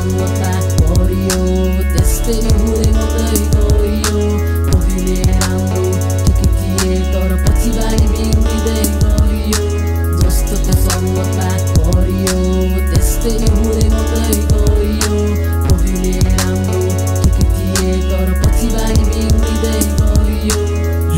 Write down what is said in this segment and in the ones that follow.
सङ्गतमा परियो त्यस्तै हुँदै हुँदै गयो पहिले राम्रो ठिकै थिए तर पछि बानी बिग्रिँदै गयो जस्तोको सङ्गतमा परियो त्यस्तै हुँदै हुँदै गयो पहिले राम्रो ठिकै थिए तर पछि बानी बिग्रिँदै गयो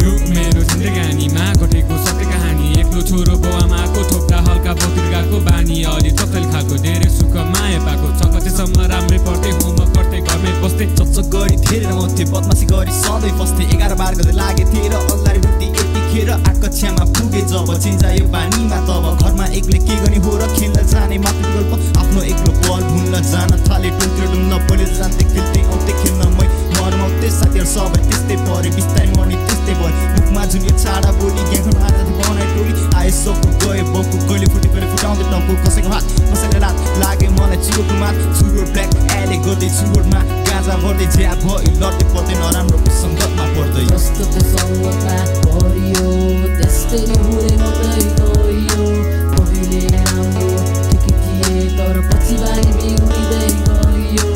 यो मेरो जिन्दगानीमा घटेको सत्य कहानी एक्लो छोरो बाउआमाको थोप्टा हल्का पत्रिकाको बानी अलि चक्कल खाएको धेरै सुख माया पाएको छ कतिसम्म राम्रै पढ्दै होमवर्क गर्दै घरमै बस्दै चकचक गरी धेरै रमाउँथे बदमासी गरी सधैँ बस्थे 11-12 गते लागेथे र अल्लारी बुद्धि यतिखेर आकक्षामा पुगे जब चिन्जायो बानीमा तब घरमा एक्लै के गर्ने हो र खेल्न जाने मात्र विकल्प आफ्नो एक्लो बल भुल्न जान थाले टुलतिर डुल्न पहिले जान्थे खेल्दै आउँथे खेल्न मै मर्माउँथे साथीहरू सबै त्यस्तै परे बिस्तारै मर्ने त्यस्तै भयो मुखमा जुनियो छाडा बोली ग्याङ आधा बनाए टोली आए सबको गए बक्कु कहिले फुटे कहिले फुटाउँदै टक्कु कसैको हात कसैले रात लागे मलाई चुरोको मात चुरोड ब्ल्याक एले गर्दै चुरोडमा गाजा भर्दै ज्या भयो लड्दै पर्दै नराम्रो सङ्गतमा पर्दै जस्तोको सङ्गतमा परियो त्यस्तै हुँदै हुँदै गयो पहिले राम्रो ठिकै थिए तर पछि बानी बिग्रिँदै गयो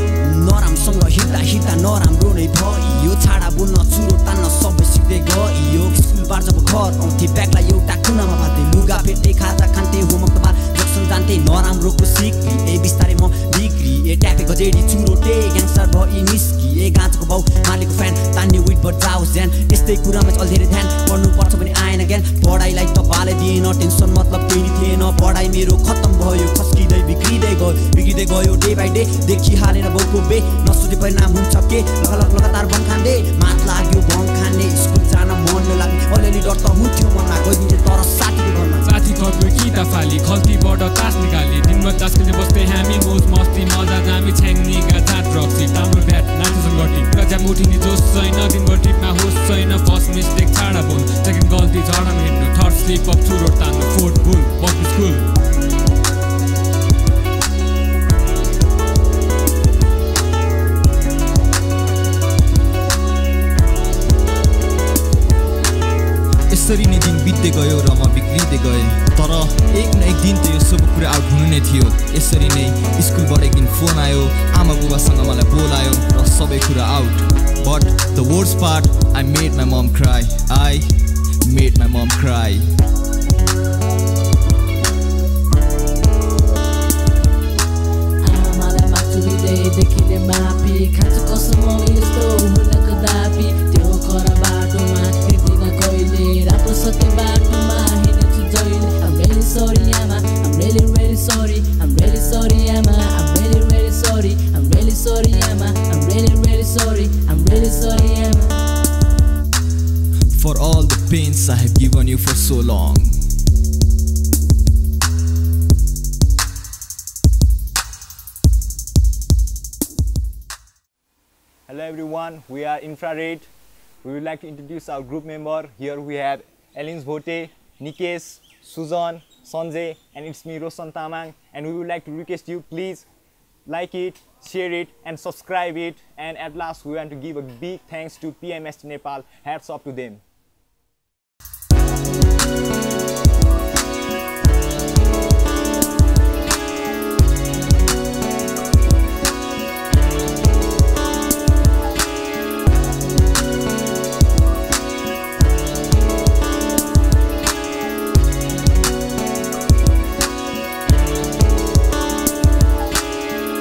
नराम्रोसँग हिँड्दा हिँड्दा नराम्रो नै भयो छाडा बोल्न चुरो तान्न सबै सिक्दै गयो स्कुलबाट जब घर आउँथे ब्यागलाई एउटा कुनामा बाँध्दै लुगा फेर्दै खाता खान्थे होमवर्क बार जक्सन जान्थे नराम्रोको सिक्री बिस्तारै म बिग्री ट्यापे गजेडी चुरोटे ग्याङ्स्टर भई निस्किए गाँचको बाउ मालेको फ्यान तान्ने विटबाट जाओस् ज्यान यस्तै कुरामा चाहिँ धेरै ध्यान पढ्नुपर्छ भने आएन ज्ञान पढाइलाई त बाले दिएन टेन्सन मतलब केही थिएन पढाइ मेरो खत्तम भयो खस्किँदै बिग्रिँदै गयो डे बाई डे देखिहालेन बाउको बे नसोचे परिणाम हुन्छ के लगातार बन खाँदै मात लाग्यो बम खाने स्कुल जान मन नलाग्ने अलिअलि डर त हुन्थ्यो मनमा गइदिन्थे तर साथीको घरमा साथी खर्को कि त फाली खल्तीबाट तास निकाली दिनमा तास खेल्दै बस्दै हामी मोज मस्ती मजा जामी छ्याङ्नीका चाट रक्सी राम्रो भ्याट नाच्छन् गटी प्रजा उठिने जोस छैन दिनभर टिपमा होस् छैन फर्स्ट मिस्टेक छाडा बोल सेकेन्ड गल्ती झडम हिँड्नु थर्ड स्लिप अफ चुरोट तान्नु फोर्थ भुल बस्नु स्कुल यसरी नै दिन बित्दै गयो र म बिग्रिँदै गएँ तर एक न एक दिन त यो सब कुरा आउट हुनु नै थियो यसरी नै स्कुलबाट एक दिन फोन आयो आमा बुबासँग मलाई बोलायो र सबै कुरा out but the worst part I made my mom cry आमालाई माथुरिँदै देखिँदै मापी खान्छु कसम यस्तो हुनको दाबी त्यो खरा बाटोमा हिँड्दिन कहिले राम्रो सत्य बाटोमा हिँड्छु जहिले I'm really sorry आमा I'm really sorry I'm really sorry आमा I'm really sorry I'm really sorry आमा I'm really sorry I'm really sorry आमा For all the pains I have given you for so long Hello everyone, we are Infrared. We would like to introduce our group member. Here we have Elins Bhote, Nikesh, Sujan, Sanjay, and it's me Roshan Tamang. And we would like to request you please like it, share it and subscribe it. And at last we want to give a big thanks to PMST Nepal. Hats off to them.